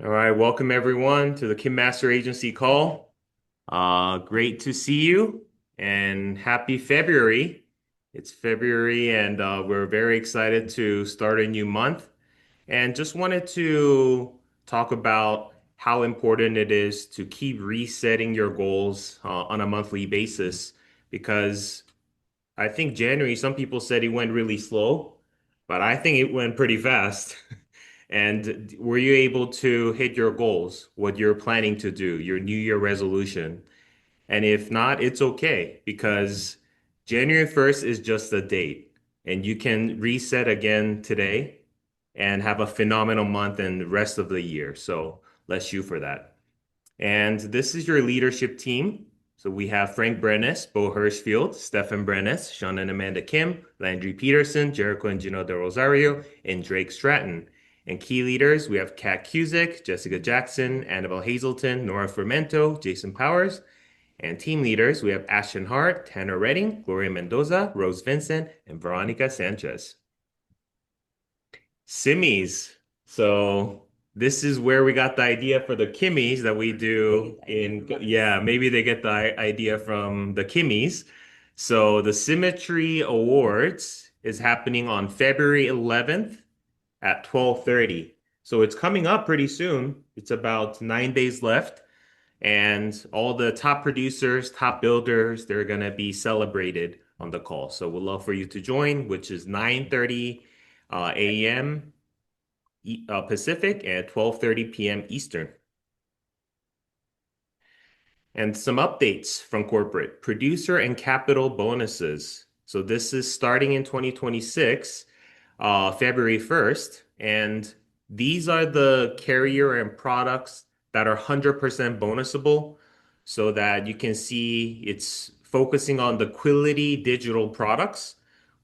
All right, welcome everyone to the Kim Master Agency call. Great to see you and happy February. It's February and we're very excited to start a new month. And just wanted to talk about how important it is to keep resetting your goals on a monthly basis because I think January, some people said it went really slow, but I think it went pretty fast. And were you able to hit your goals, what you're planning to do, your New Year resolution? And if not, it's okay because January 1st is just a date and you can reset again today and have a phenomenal month and the rest of the year. So let's shoot for that. And this is your leadership team. So we have Frank Brenes, Bo Hirschfield, Stefan Brenes, Sean and Amanda Kim, Landry Peterson, Jericho and Gino De Rosario, and Drake Stratton. And key leaders, we have Kat Cusick, Jessica Jackson, Annabelle Hazelton, Nora Fermento, Jason Powers. And team leaders, we have Ashton Hart, Tanner Redding, Gloria Mendoza, Rose Vincent, and Veronica Sanchez. Simmies. So this is where we got the idea for the Kimmies that we do in, yeah, maybe they get the idea from the Kimmies. So the Symmetry Awards is happening on February 11th at 12:30. So it's coming up pretty soon. It's about 9 days left. And all the top producers, top builders, they're going to be celebrated on the call. So we'd love for you to join, which is 9:30 a.m. Pacific and 12:30 p.m. Eastern. And some updates from corporate producer and capital bonuses. So this is starting in 2026, February 1st. And these are the carrier and products that are 100% bonusable so that you can see it's focusing on the Quility digital products,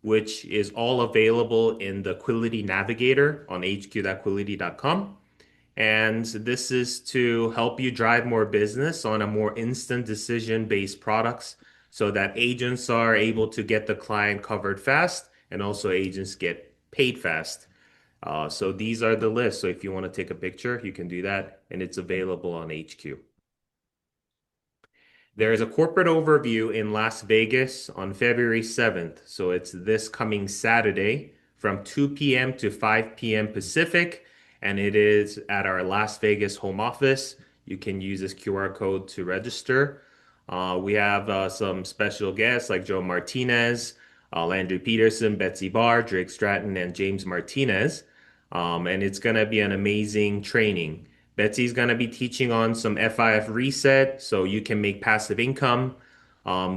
which is all available in the Quility Navigator on hq.quility.com. And this is to help you drive more business on a more instant decision-based products so that agents are able to get the client covered fast and also agents get paid fast. So these are the lists. So if you want to take a picture, you can do that and it's available on HQ. There is a corporate overview in Las Vegas on February 7th. So it's this coming Saturday from 2 p.m. to 5 p.m. Pacific. And it is at our Las Vegas home office. You can use this QR code to register. We have some special guests like Joe Martinez, Landry Peterson, Betsy Barr, Drake Stratton, and James Martinez. And it's going to be an amazing training. Betsy's going to be teaching on some FIF reset so you can make passive income.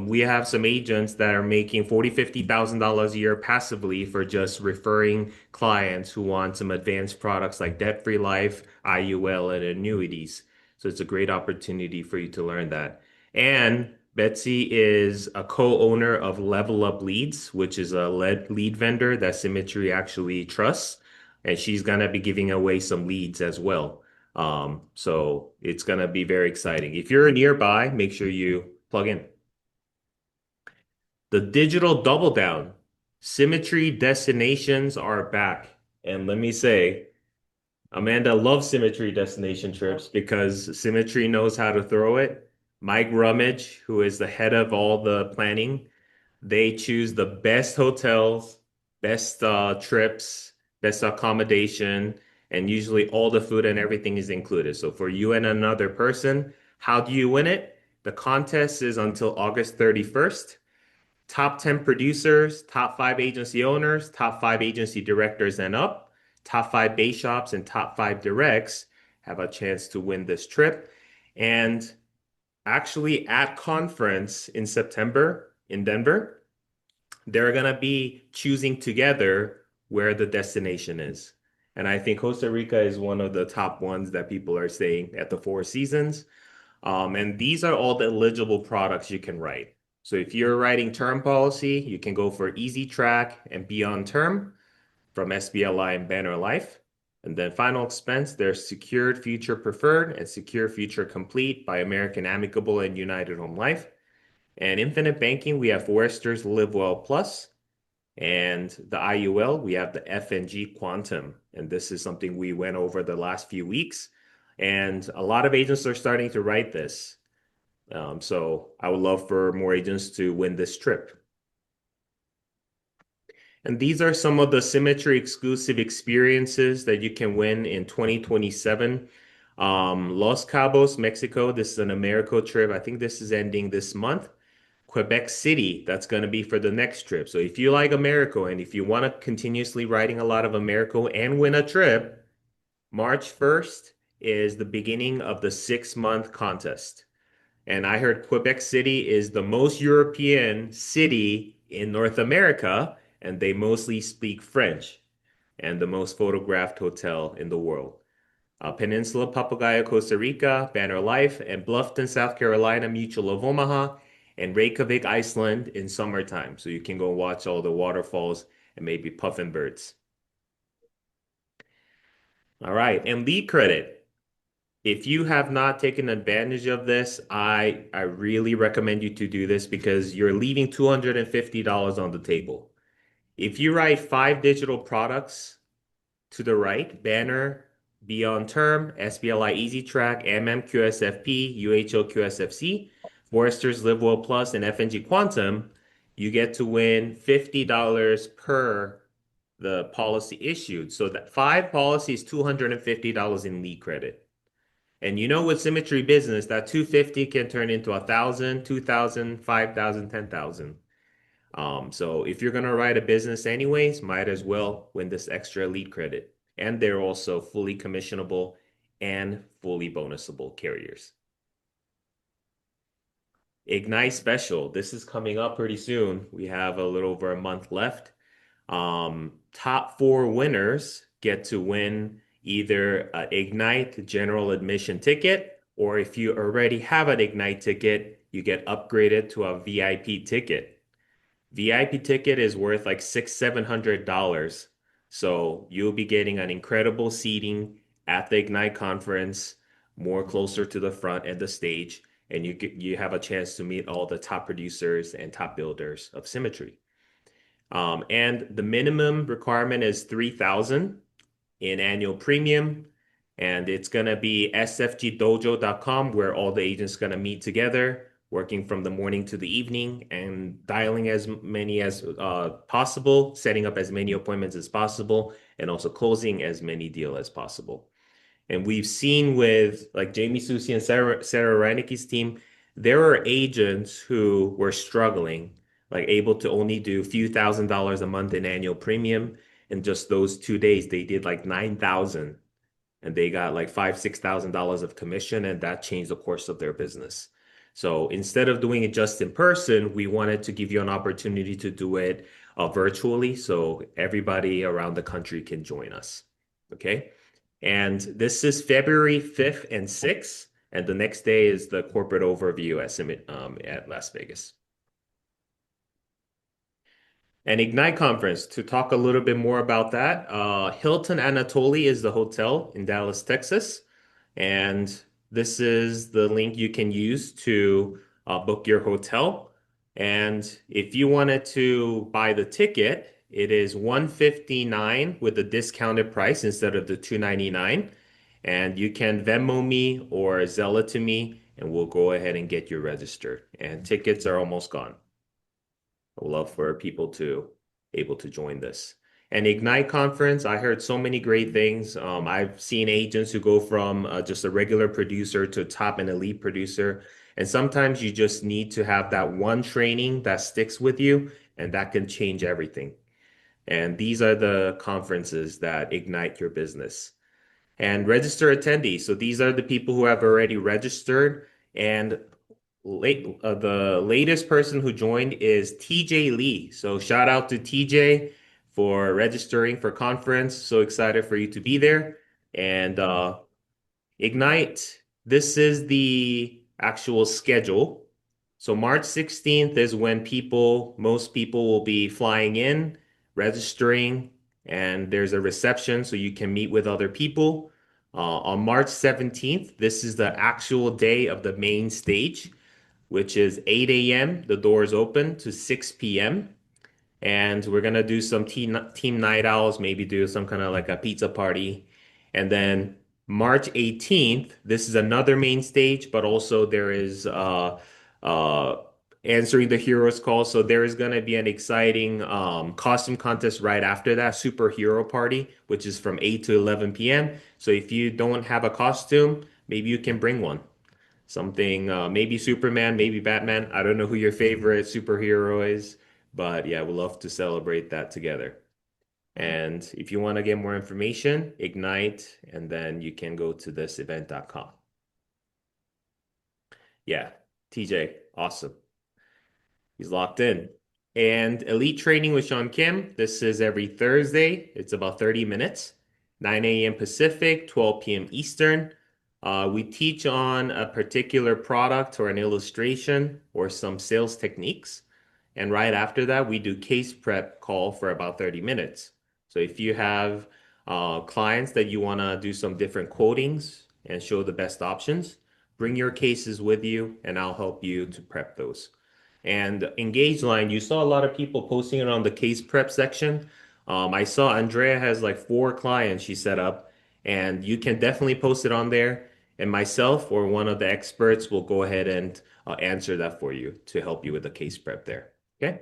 We have some agents that are making $40,000, $50,000 a year passively for just referring clients who want some advanced products like debt-free life, IUL, and annuities. So it's a great opportunity for you to learn that. And Betsy is a co-owner of Level Up Leads, which is a lead vendor that Symmetry actually trusts. And she's going to be giving away some leads as well. So it's going to be very exciting. If you're nearby, make sure you plug in. The digital double down. Symmetry destinations are back. And let me say, Amanda loves Symmetry destination trips because Symmetry knows how to throw it. Mike Rummage, who is the head of all the planning, they choose the best hotels, best trips, best accommodation, and usually all the food and everything is included. So for you and another person, how do you win it? The contest is until August 31st. Top 10 producers, top 5 agency owners, top 5 agency directors and up, top 5 base shops, and top 5 directs have a chance to win this trip. And actually, at conference in September in Denver, they're going to be choosing together where the destination is. And I think Costa Rica is one of the top ones that people are saying at the Four Seasons. And these are all the eligible products you can write. So if you're writing term policy, you can go for Easy Track and Beyond Term from SBLI and Banner Life. And then final expense, there's Secured Future Preferred and Secure Future Complete by American Amicable and United Home Life. And Infinite Banking, we have Foresters Live Well Plus. And the IUL, we have the FNG Quantum. And this is something we went over the last few weeks. And a lot of agents are starting to write this. So I would love for more agents to win this trip. And these are some of the Symmetry exclusive experiences that you can win in 2027. Los Cabos, Mexico. This is an Americo trip. I think this is ending this month. Quebec City, that's going to be for the next trip. So if you like Americo and if you want to continuously writing a lot of Americo and win a trip, March 1st is the beginning of the 6 month contest. And I heard Quebec City is the most European city in North America, and they mostly speak French, and the most photographed hotel in the world. Peninsula Papagayo, Costa Rica, Banner Life, and Bluffton, South Carolina, Mutual of Omaha, and Reykjavik, Iceland in summertime. So you can go watch all the waterfalls and maybe puffin birds. All right, and lead credit. If you have not taken advantage of this, I really recommend you to do this because you're leaving $250 on the table. If you write five digital products to the right, Banner, Beyond Term, SBLI Easy Track, MMQSFP, UHO QSFC, Foresters Live Well Plus, and FNG Quantum, you get to win $50 per the policy issued. So that five policies, $250 in lead credit. And you know, with Symmetry Business, that 250 can turn into 1,000, 2,000, 5,000, 10,000. So if you're gonna write a business anyways, might as well win this extra lead credit. And they're also fully commissionable and fully bonusable carriers. Ignite Special. This is coming up pretty soon. We have a little over a month left. Top four winners get to win either an Ignite general admission ticket, or if you already have an Ignite ticket, you get upgraded to a VIP ticket. VIP ticket is worth like $700. So you'll be getting an incredible seating at the Ignite conference, more closer to the front and the stage, and you have a chance to meet all the top producers and top builders of Symmetry. And the minimum requirement is 3,000 in annual premium. And it's going to be sfgdojo.com where all the agents going to meet together, working from the morning to the evening and dialing as many as possible, setting up as many appointments as possible, and also closing as many deals as possible. And we've seen with like Jamie Susi and Sarah Reinicke's team, there are agents who were struggling, like able to only do a few $1,000s a month in annual premium. And just those 2 days, they did like 9,000 and they got like five, $6,000 of commission, and that changed the course of their business. So instead of doing it just in person, we wanted to give you an opportunity to do it virtually so everybody around the country can join us. Okay. And this is February 5th and 6th. And the next day is the corporate overview at Las Vegas. And Ignite Conference, to talk a little bit more about that, Hilton Anatoly is the hotel in Dallas, Texas. And this is the link you can use to book your hotel. And if you wanted to buy the ticket, it is $159 with a discounted price instead of the $299. And you can Venmo me or Zelle it to me, and we'll go ahead and get you registered. And tickets are almost gone. I would love for people to able to join this. And Ignite conference, I heard so many great things. I've seen agents who go from just a regular producer to top and elite producer. And sometimes you just need to have that one training that sticks with you, and that can change everything. And these are the conferences that ignite your business. And register attendees. So these are the people who have already registered. And the latest person who joined is TJ Lee. So shout out to TJ for registering for conference. So excited for you to be there. And Ignite, this is the actual schedule. So March 16th is when most people will be flying in, registering, and there's a reception so you can meet with other people. On March 17th, this is the actual day of the main stage, which is 8 a.m. The doors open to 6 p.m. And we're gonna do some team night owls, maybe do some kind of like a pizza party. And then March 18th, this is another main stage, but also there is uh answering the heroes call. So there is going to be an exciting costume contest right after that, superhero party, which is from 8 to 11 p.m. So if you don't have a costume, maybe you can bring one. Something maybe Superman, maybe Batman. I don't know who your favorite superhero is, but yeah, we'd love to celebrate that together. And if you want to get more information, Ignite, and then you can go to thisevent.com. Yeah, TJ, awesome. He's locked in. And Elite Training with Sean Kim, this is every Thursday. It's about 30 minutes, 9 a.m. Pacific, 12 p.m. Eastern. We teach on a particular product or an illustration or some sales techniques. And right after that, we do case prep call for about 30 minutes. So if you have clients that you want to do some different quotings and show the best options, bring your cases with you and I'll help you to prep those. And Engage Line, you saw a lot of people posting it on the case prep section. I saw Andrea has like 4 clients she set up, and you can definitely post it on there. And myself or one of the experts will go ahead and answer that for you to help you with the case prep there. Okay.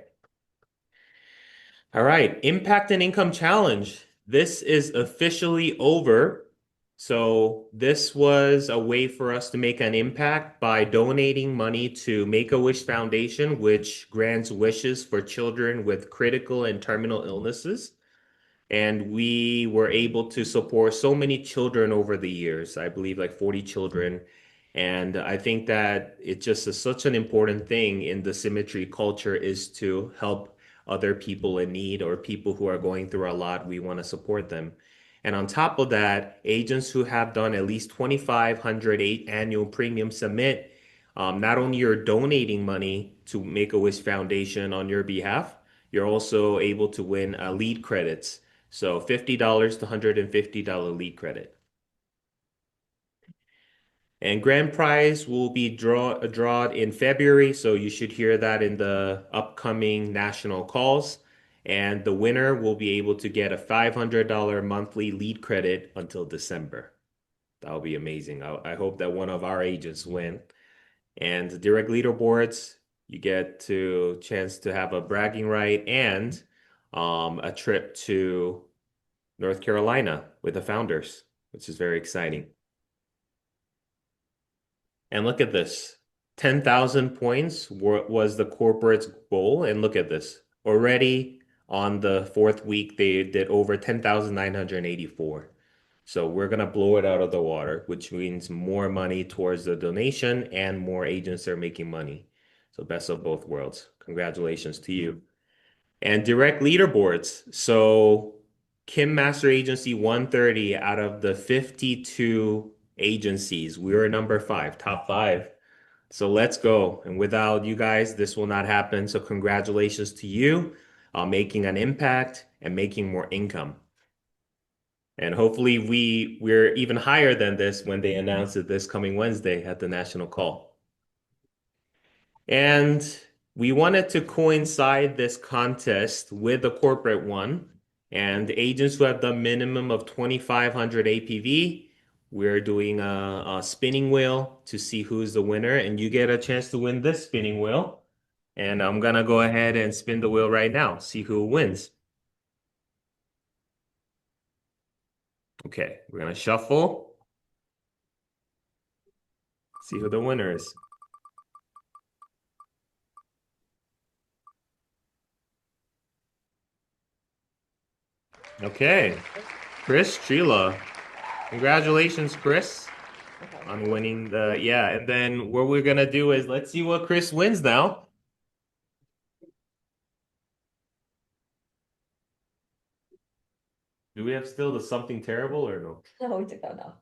All right. Impact and Income Challenge. This is officially over. So this was a way for us to make an impact by donating money to Make-A-Wish Foundation, which grants wishes for children with critical and terminal illnesses. And we were able to support so many children over the years, I believe like 40 children. And I think that it just is such an important thing in the symmetry culture is to help other people in need or people who are going through a lot. We want to support them. And on top of that, agents who have done at least 2,500 annual premium submit, not only you're donating money to Make-A-Wish Foundation on your behalf, you're also able to win lead credits. So $50 to $150 lead credit. And grand prize will be drawn in February, so you should hear that in the upcoming national calls. And the winner will be able to get a $500 monthly lead credit until December. That'll be amazing. I hope that one of our agents win. And direct leaderboards, you get to chance to have a bragging right and a trip to North Carolina with the founders, which is very exciting. And look at this. 10,000 points was the corporate's goal. And look at this. Already on the 4th week, they did over 10,984. So we're going to blow it out of the water, which means more money towards the donation and more agents are making money. So best of both worlds. Congratulations to you. And direct leaderboards. So Kim Master Agency 130 out of the 52 agencies. We were number 5, top 5. So let's go. And without you guys, this will not happen. So congratulations to you on making an impact and making more income. And hopefully we're even higher than this when they announce it this coming Wednesday at the national call. And we wanted to coincide this contest with the corporate one. And agents who have the minimum of 2,500 APV, we're doing a spinning wheel to see who's the winner. And you get a chance to win this spinning wheel. And I'm gonna go ahead and spin the wheel right now, see who wins. Okay, we're gonna shuffle, see who the winner is. Okay, Chris Trila. Congratulations, Chris, on winning the, yeah. And then what we're gonna do is let's see what Chris wins now. Do we have still the something terrible or no? No, we took that now.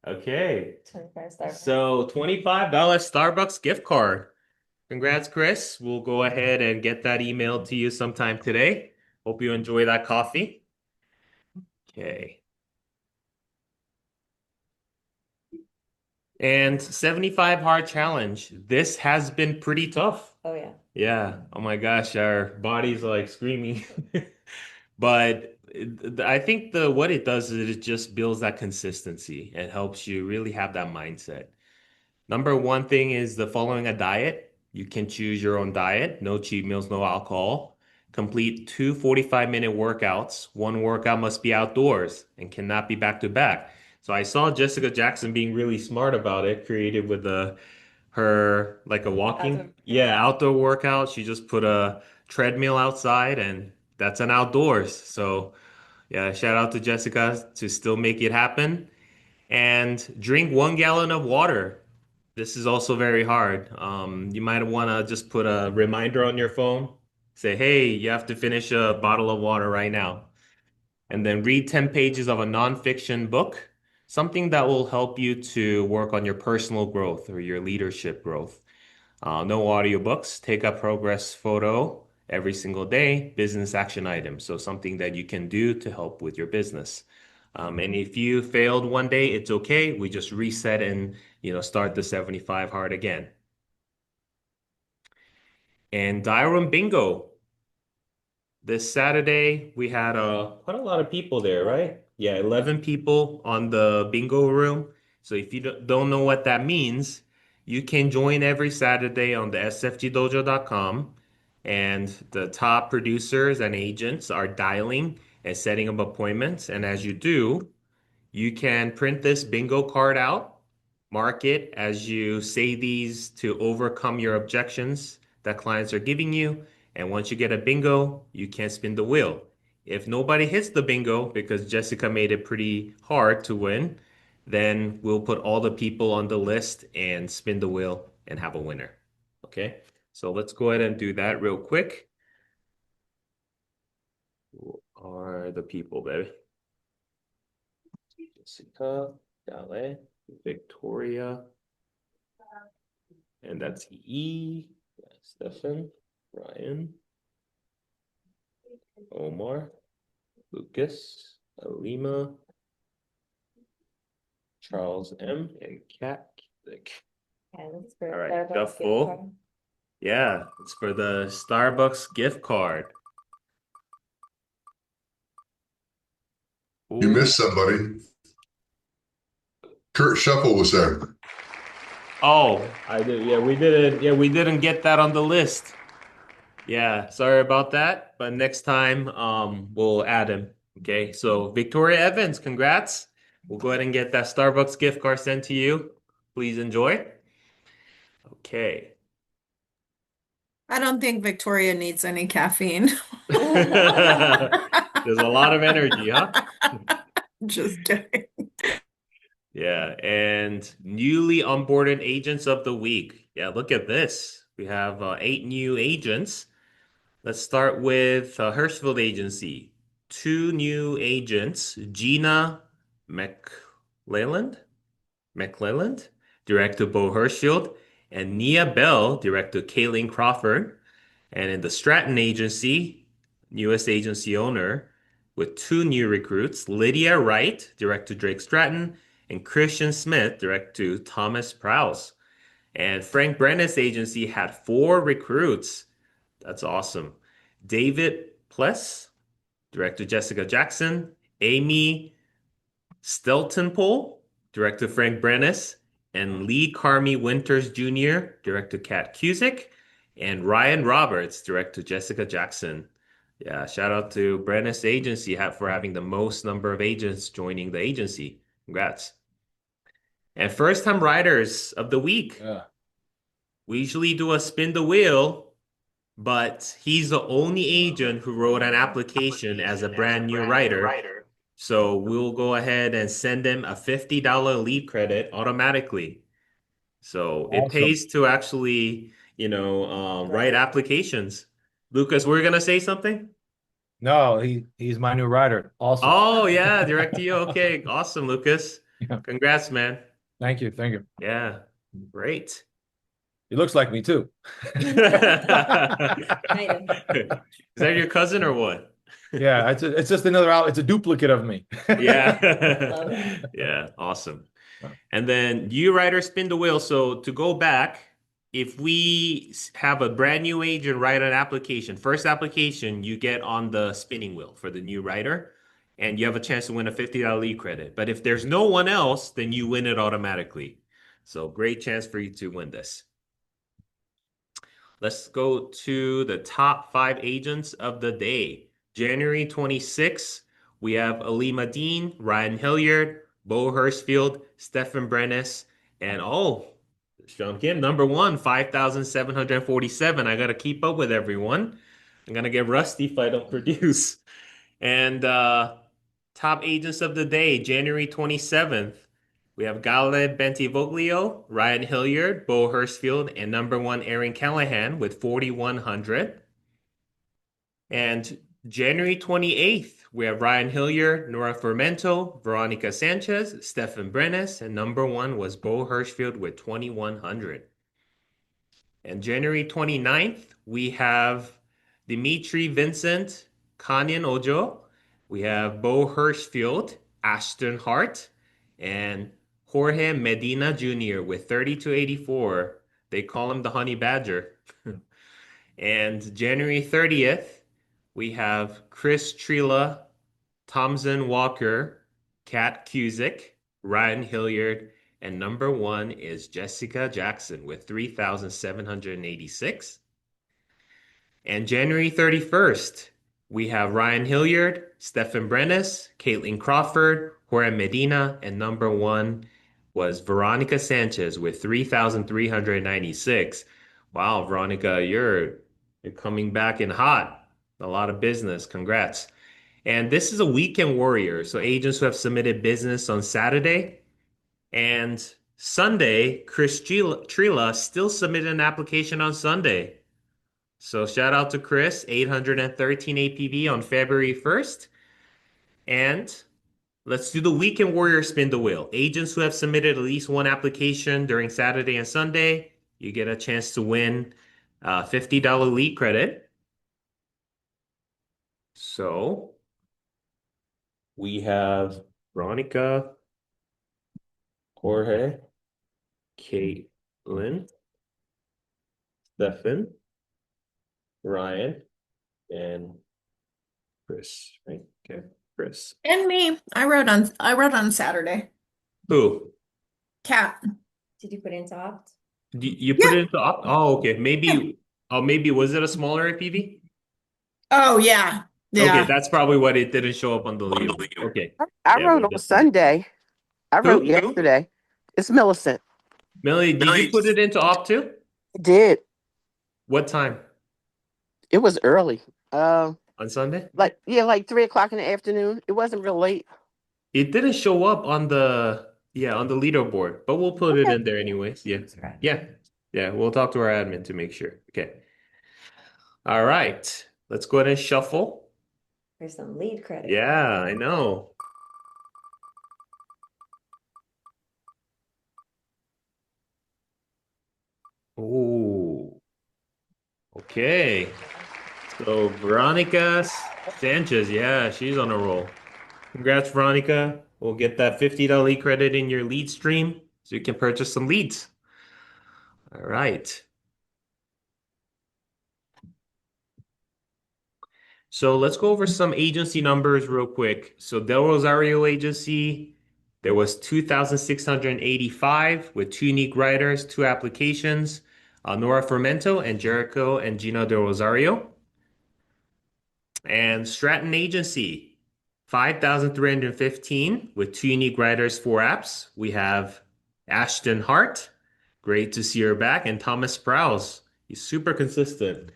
Okay, 25 Starbucks. so $25 Starbucks gift card. Congrats, Chris. We'll go ahead and get that emailed to you sometime today. Hope you enjoy that coffee. Okay. And 75 hard challenge. This has been pretty tough. Oh yeah. Yeah. Oh my gosh, our bodies are like screaming. But I think the what it does is it just builds that consistency and helps you really have that mindset. Number one thing is the following a diet. You can choose your own diet, no cheat meals, no alcohol. Complete two 45-minute workouts. One workout must be outdoors and cannot be back to back. So I saw Jessica Jackson being really smart about it, created with her like a walking, yeah, outdoor workout. She just put a treadmill outside and that's an outdoors. So yeah, shout out to Jessica to still make it happen. And drink 1 gallon of water. This is also very hard. You might want to just put a reminder on your phone. Say, hey, you have to finish a bottle of water right now. And then read 10 pages of a nonfiction book, something that will help you to work on your personal growth or your leadership growth. No audiobooks. Take a progress photo every single day, business action item. So something that you can do to help with your business. And if you failed one day, it's okay. We just reset and start the 75 hard again. And dial bingo. This Saturday we had quite a lot of people there, right? Yeah, 11 people on the bingo room. So if you don't know what that means, you can join every Saturday on the sfgdojo.com, and the top producers and agents are dialing and setting up appointments. And as you do, you can print this bingo card out, mark it as you say these to overcome your objections that clients are giving you. And once you get a bingo, you can spin the wheel. If nobody hits the bingo because Jessica made it pretty hard to win, then we'll put all the people on the list and spin the wheel and have a winner. Okay, so let's go ahead and do that real quick. Who are the people, baby? Jessica, Dale, Victoria, and that's E, Stefan, Ryan, Omar, Lucas, Alima, Charles M, and Kat. And it's for All right, Starbucks gift Duffel. card. Yeah, it's for the Starbucks gift card. You Ooh. missed somebody. Kurt Shuffle was there. Oh, I did. Yeah, we didn't. Yeah, we didn't get that on the list. Yeah, sorry about that. But next time, we'll add him. Okay. So Victoria Evans, congrats. We'll go ahead and get that Starbucks gift card sent to you. Please enjoy. Okay. I don't think Victoria needs any caffeine. There's a lot of energy, huh? Just kidding. Yeah. And newly onboarded agents of the week. Yeah, look at this. We have 8 new agents. Let's start with Hirschfield Agency. 2 new agents, Gina McClelland, director Bo Hirschfield, and Nia Bell, director Kayleen Crawford. And in the Stratton Agency, newest agency owner, with 2 new recruits, Lydia Wright, director Drake Stratton, and Christian Smith, director Thomas Prowse. And Frank Brenna's agency had 4 recruits. That's awesome. David Pless, director Jessica Jackson, Amy Steltonpole, director Frank Brennis, and Lee Carmi Winters Jr., director Kat Cusick, and Ryan Roberts, director Jessica Jackson. Yeah, shout out to Brennis Agency for having the most number of agents joining the agency. Congrats. And first time writers of the week. Yeah. We usually do a spin the wheel, but he's the only agent who wrote an application as a brand new writer. So we'll go ahead and send him a $50 lead credit automatically. So it Awesome. pays to actually, write applications. Lucas, we're gonna say something? No, he's my new writer. Awesome. Oh yeah, direct to you. Okay, awesome, Lucas. Yeah. Congrats, man. Thank you. Thank you. Yeah, great. He looks like me too. Is that your cousin or what? Yeah, it's just another out. It's a duplicate of me. Yeah. Yeah, awesome. And then you writer spin the wheel. So to go back, if we have a brand new agent write an application, first application, you get on the spinning wheel for the new writer. and you have a chance to win a $50 lead credit. But if there's no one else, then you win it automatically. So great chance for you to win this. Let's go to the top 5 agents of the day. January 26th, we have Ali Madine, Ryan Hilliard, Bo Hirschfield, Stefan Brennis, and Sean Kim, number 1, 5,747. I got to keep up with everyone. I'm going to get rusty if I don't produce. And top agents of the day, January 27th. We have Galeb Bentivoglio, Ryan Hilliard, Bo Hirschfield, and number 1 Aaron Callahan with 4,100. And January 28th, we have Ryan Hilliard, Nora Fermento, Veronica Sanchez, Stefan Brennis, and number 1 was Bo Hirschfield with 2,100. And January 29th, we have Dimitri Vincent, Kanyan Ojo. We have Bo Hirschfield, Ashton Hart, and Jorge Medina Jr. with 3284. They call him the Honey Badger. And January 30th, we have Chris Trila, Thompson Walker, Kat Cusick, Ryan Hilliard, and number 1 is Jessica Jackson with 3,786. And January 31st, we have Ryan Hilliard, Stefan Brennis, Caitlin Crawford, Jorge Medina, and number 1 was Veronica Sanchez with 3,396. Wow, Veronica, you're coming back in hot. A lot of business. Congrats. And this is a weekend warrior. So agents who have submitted business on Saturday and Sunday, Chris Trila still submitted an application on Sunday. So shout out to Chris, 813 APV on February 1st. And let's do the weekend warrior spin the wheel. Agents who have submitted at least one application during Saturday and Sunday, you get a chance to win a $50 lead credit. So we have Veronica, Jorge, Caitlin, Stefan, Ryan, and Chris, right? Okay, Chris. And me. I wrote on Saturday. Who? Cat. Did you put into opt? You put it into opt? Oh, okay. Maybe was it a smaller APV? Oh yeah. Okay, Yeah. that's probably what it didn't show up on the lead. Okay. I Yeah, wrote we'll on just- Sunday. I wrote Who? yesterday. It's Millicent. Millie, did you put it into opt too? I did. What time? It was early. On Sunday? Like 3 o'clock in the afternoon. It wasn't real late. It didn't show up on the leaderboard, but we'll put it in there anyways. Yeah. Yeah, we'll talk to our admin to make sure. Okay. All right. Let's go ahead and shuffle. There's some lead credit. Yeah, I know. Oh. Okay. So Veronica Sanchez, yeah, she's on a roll. Congrats, Veronica. We'll get that $50 lead credit in your lead stream so you can purchase some leads. All right. So let's go over some agency numbers real quick. So Del Rosario Agency, there was 2,685 with 2 unique writers, 2 applications, Nora Fermento and Jericho and Gino Del Rosario. And Stratton Agency, 5,315 with 2 unique writers, 4 apps. We have Ashton Hart, great to see her back, and Thomas Sprouse. He's super consistent.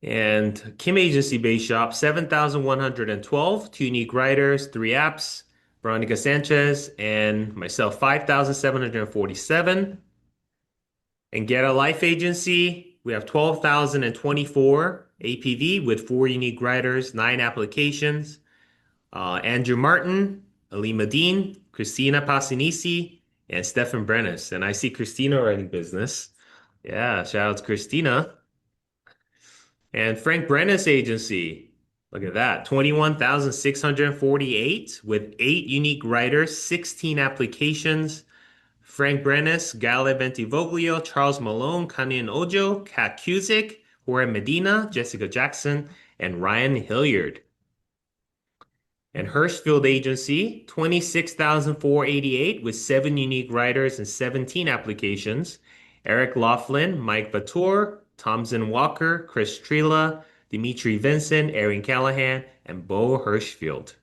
And Kim Agency Base Shop, 7,112, 2 unique writers, 3 apps. Veronica Sanchez and myself, 5,747. And Get a Life Agency, we have 12,024 APV with 4 unique writers, 9 applications. Andrew Martin, Ali Madine, Christina Passanisi, and Stefan Brennis. And I see Christina writing business. Yeah, shout out to Christina. And Frank Brennis Agency, look at that, 21,648 with 8 unique writers, 16 applications. Frank Brennis, Gale Bentivoglio, Charles Malone, Kanyan Ojo, Kat Cusick, Jorge Medina, Jessica Jackson, and Ryan Hilliard. And Hirschfield Agency, 26,488 with 7 unique writers and 17 applications. Eric Laughlin, Mike Batur, Thompson Walker, Chris Trela, Dimitri Vincent, Aaron Callahan, and Bo Hirschfield.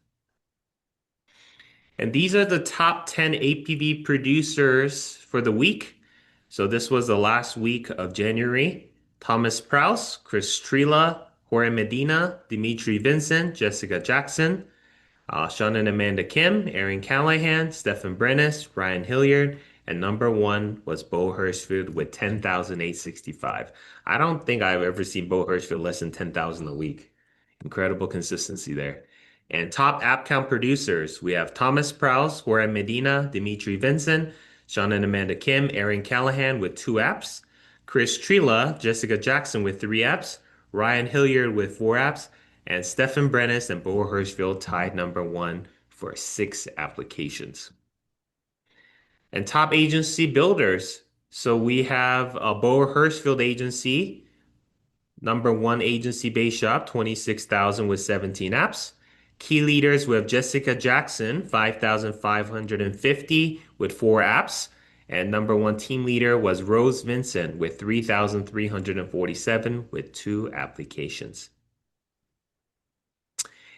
And these are the top 10 APV producers for the week. So this was the last week of January. Thomas Prouse, Chris Trela, Jorge Medina, Dimitri Vincent, Jessica Jackson, Sean and Amanda Kim, Aaron Callahan, Stefan Brennis, Ryan Hilliard, and number one was Bo Hirschfield with 10,865. I don't think I've ever seen Bo Hirschfield less than 10,000 a week. Incredible consistency there. And top app count producers, we have Thomas Prouse, Jorge Medina, Dimitri Vincent, Sean and Amanda Kim, Aaron Callahan with 2 apps, Chris Trela, Jessica Jackson with 3 apps, Ryan Hilliard with 4 apps, and Stefan Brennis and Bo Hirschfield tied number one for 6 applications. And top agency builders. So we have a Bo Hirschfield agency, number one agency based shop, 26,000 with 17 apps. Key leaders, we have Jessica Jackson, 5,550 with 4 apps. And number one team leader was Rose Vincent with 3,347 with 2 applications.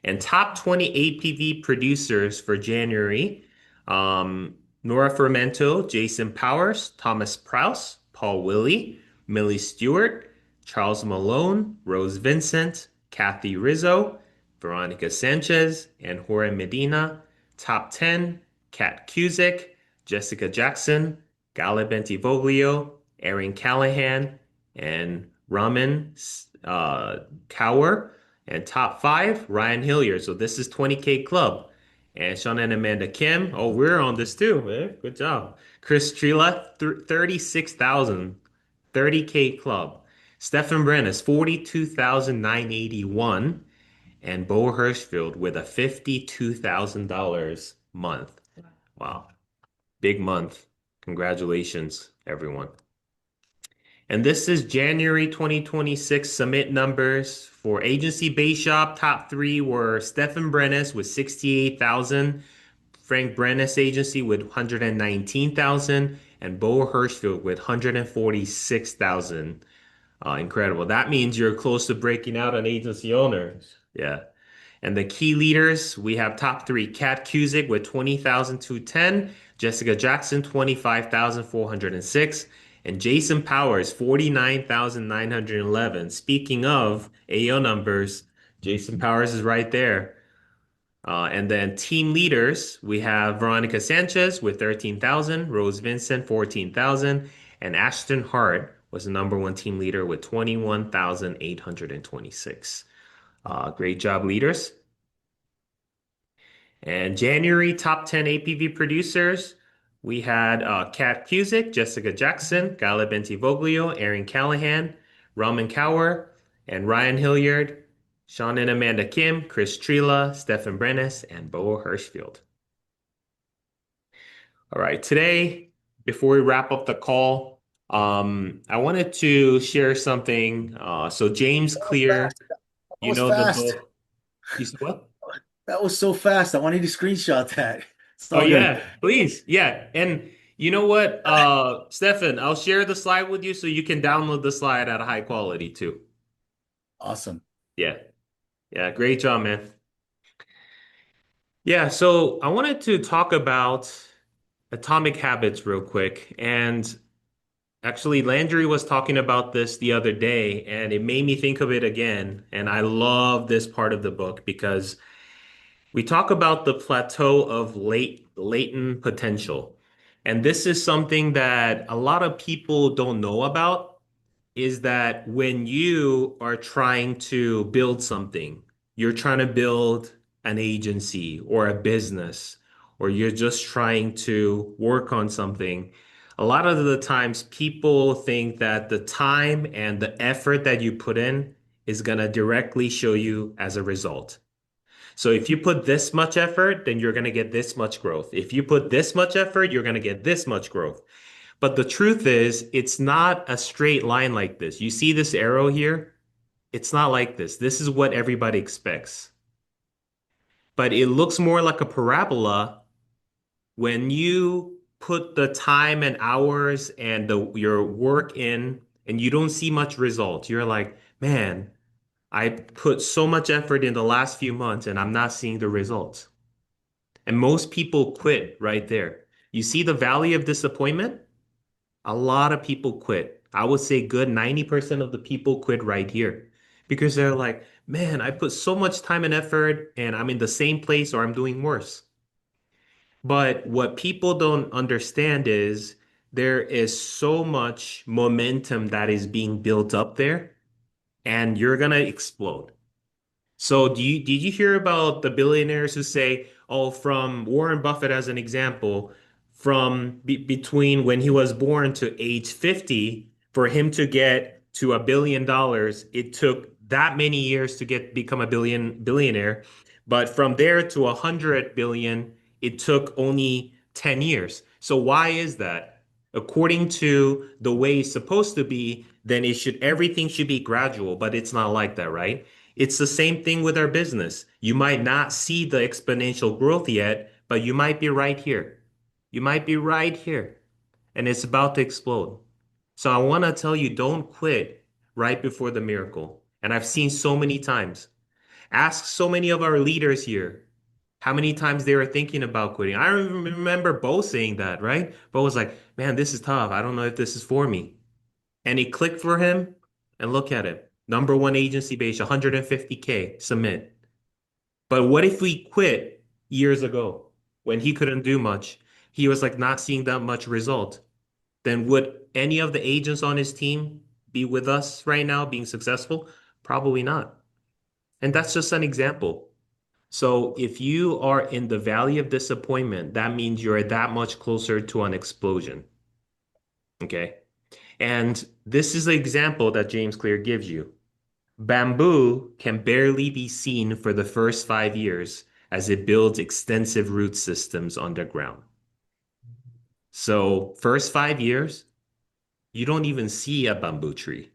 And top 20 APV producers for January, Nora Fermento, Jason Powers, Thomas Prouse, Paul Willie, Millie Stewart, Charles Malone, Rose Vincent, Kathy Rizzo, Veronica Sanchez, and Jorge Medina. Top 10, Kat Cusick, Jessica Jackson, Gala Bentivoglio, Erin Callahan, and Raman Cower. And top 5, Ryan Hilliard. So this is 20K Club. And Sean and Amanda Kim. Oh, we're on this too, man. Good job. Chris Trela, 36,000. 30K Club. Stefan Brennis, 42,981. And Bo Hirschfield with a $52,000 month. Wow. Big month. Congratulations, everyone. And this is January 2026 submit numbers for agency base shop. Top 3 were Stefan Brennis with 68,000, Frank Brennis agency with 119,000, and Bo Hirschfield with 146,000. Incredible. That means you're close to breaking out on agency owners. Yeah. And the key leaders, we have top 3, Kat Cusick with 20,210, Jessica Jackson, 25,406, and Jason Powers, 49,911. Speaking of AO numbers, Jason Powers is right there. And then team leaders, we have Veronica Sanchez with 13,000, Rose Vincent, 14,000, and Ashton Hart was the number one team leader with 21,826. Great job, leaders. And January top 10 APV producers, we had Kat Cusick, Jessica Jackson, Gala Bentivoglio, Aaron Callahan, Raman Cower, and Ryan Hilliard, Sean and Amanda Kim, Chris Trela, Stefan Brennis, and Bo Hirschfield. All right, today, before we wrap up the call, I wanted to share something. So James Clear, That you was know the fast. book. You said what? That was so fast. I wanted to screenshot that. It's Oh all good. yeah, please. Yeah. And you know what, Stefan, I'll share the slide with you so you can download the slide at a high quality too. Awesome. Yeah. Yeah, great job, man. Yeah, so I wanted to talk about atomic habits real quick. And actually, Landry was talking about this the other day, and it made me think of it again. And I love this part of the book because we talk about the plateau of latent potential. And this is something that a lot of people don't know about, is that when you are trying to build something, you're trying to build an agency or a business, or you're just trying to work on something, a lot of the times people think that the time and the effort that you put in is going to directly show you as a result. So if you put this much effort, then you're going to get this much growth. If you put this much effort, you're going to get this much growth. But the truth is, it's not a straight line like this. You see this arrow here? It's not like this. This is what everybody expects. but it looks more like a parabola when you put the time and hours and your work in and you don't see much result. You're like, man, I put so much effort in the last few months and I'm not seeing the results. And most people quit right there. You see the valley of disappointment? A lot of people quit. I would say good 90% of the people quit right here because they're like, man, I put so much time and effort and I'm in the same place or I'm doing worse. But what people don't understand is there is so much momentum that is being built up there and you're gonna explode. So did you hear about the billionaires who say, oh, from Warren Buffett as an example, from between when he was born to age 50, for him to get to $1 billion, it took that many years to become a billionaire. But from there to 100 billion, it took only 10 years. So why is that? According to the way it's supposed to be, then everything should be gradual, but it's not like that, right? It's the same thing with our business. You might not see the exponential growth yet, but you might be right here. You might be right here, and it's about to explode. So I want to tell you, don't quit right before the miracle. And I've seen so many times. Ask so many of our leaders here how many times they were thinking about quitting. I remember Bo saying that, right? Bo was like, man, this is tough. I don't know if this is for me. And it clicked for him. And look at it. Number one agency base, 150K, submit. But what if we quit years ago when he couldn't do much? He was like not seeing that much result. Then would any of the agents on his team be with us right now being successful? Probably not. And that's just an example. So if you are in the valley of disappointment, that means you're that much closer to an explosion. Okay. And this is the example that James Clear gives you. Bamboo can barely be seen for the first 5 years as it builds extensive root systems underground. So, first 5 years, you don't even see a bamboo tree.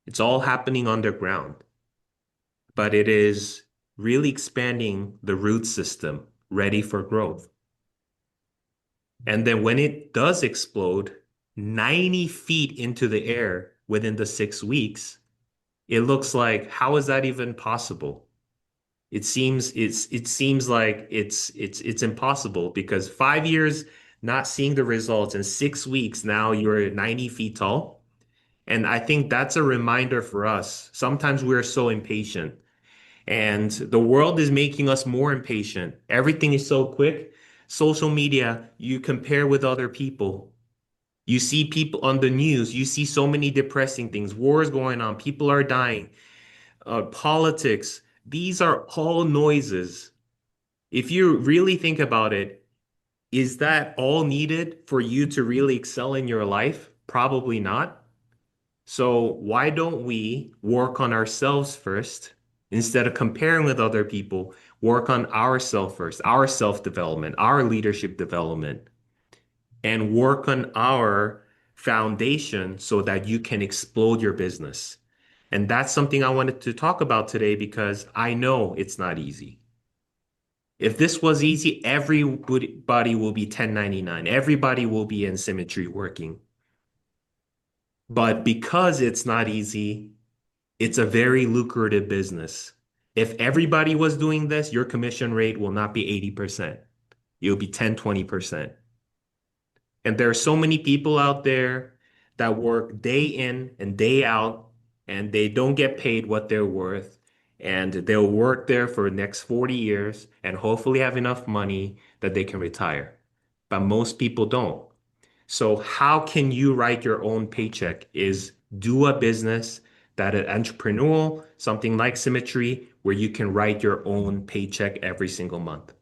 It's all happening underground, but it is really expanding the root system, ready for growth. And then when it does explode 90 feet into the air within the 6 weeks, it looks like, how is that even possible? It seems like it's impossible because 5 years not seeing the results in 6 weeks, now you're 90 feet tall. And I think that's a reminder for us. Sometimes we're so impatient and the world is making us more impatient. Everything is so quick. Social media, you compare with other people. You see people on the news, you see so many depressing things, wars going on, people are dying, politics. These are all noises. If you really think about it, is that all needed for you to really excel in your life? Probably not. So why don't we work on ourselves first instead of comparing with other people? Work on ourselves first, our self-development, our leadership development, and work on our foundation so that you can explode your business. And that's something I wanted to talk about today because I know it's not easy. If this was easy, everybody will be 1099. Everybody will be in Symmetry working. But because it's not easy, it's a very lucrative business. If everybody was doing this, your commission rate will not be 80%. It'll be 10, 20%. And there are so many people out there that work day in and day out, and they don't get paid what they're worth. And they'll work there for the next 40 years and hopefully have enough money that they can retire. But most people don't. So how can you write your own paycheck is do a business that is entrepreneurial, something like Symmetry, where you can write your own paycheck every single month.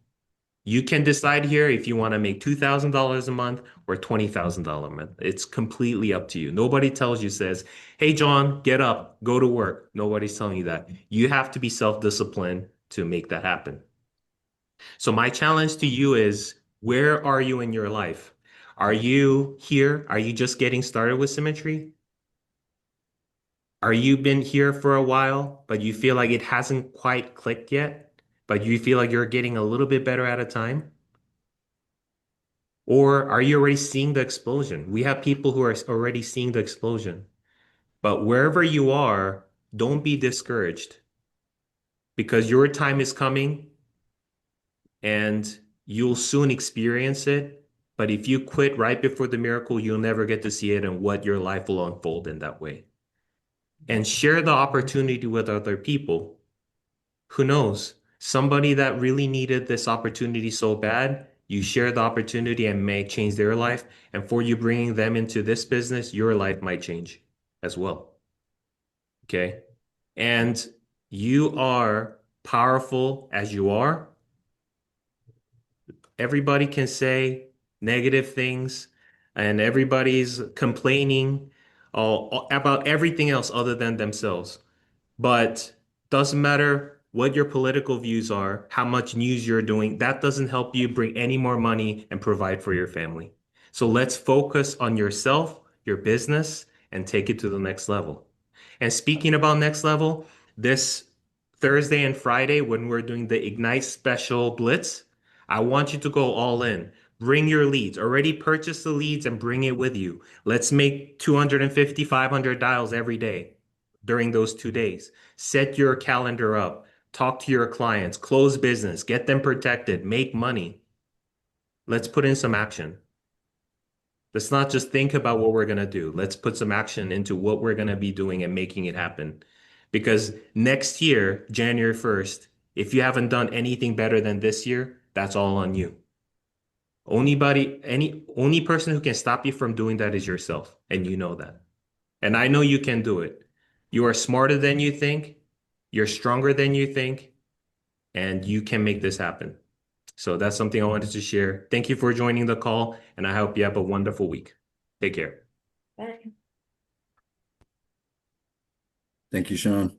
You can decide here if you want to make $2,000 a month or $20,000 a month. It's completely up to you. Nobody tells you, says, hey, John, get up, go to work. Nobody's telling you that. You have to be self-disciplined to make that happen. So my challenge to you is, where are you in your life? Are you here? Are you just getting started with Symmetry? Are you been here for a while, but you feel like it hasn't quite clicked yet? but you feel like you're getting a little bit better at a time? Or are you already seeing the explosion? We have people who are already seeing the explosion. But wherever you are, don't be discouraged because your time is coming and you'll soon experience it. But if you quit right before the miracle, you'll never get to see it and what your life will unfold in that way. And share the opportunity with other people. Who knows? Somebody that really needed this opportunity so bad, you share the opportunity and may change their life. And for you bringing them into this business, your life might change as well. Okay. And you are powerful as you are. Everybody can say negative things and everybody's complaining about everything else other than themselves. But doesn't matter what your political views are, how much news you're doing, that doesn't help you bring any more money and provide for your family. So let's focus on yourself, your business, and take it to the next level. And speaking about next level, this Thursday and Friday, when we're doing the Ignite Special Blitz, I want you to go all in. Bring your leads. Already purchase the leads and bring it with you. Let's make 250, 500 dials every day during those 2 days. Set your calendar up. Talk to your clients. Close business. Get them protected. Make money. Let's put in some action. Let's not just think about what we're going to do. Let's put some action into what we're going to be doing and making it happen. Because next year, January 1st, if you haven't done anything better than this year, that's all on you. Only person who can stop you from doing that is yourself, and you know that. And I know you can do it. You are smarter than you think, you're stronger than you think, and you can make this happen. So that's something I wanted to share. Thank you for joining the call, and I hope you have a wonderful week. Take care. Bye. Thank you, Sean.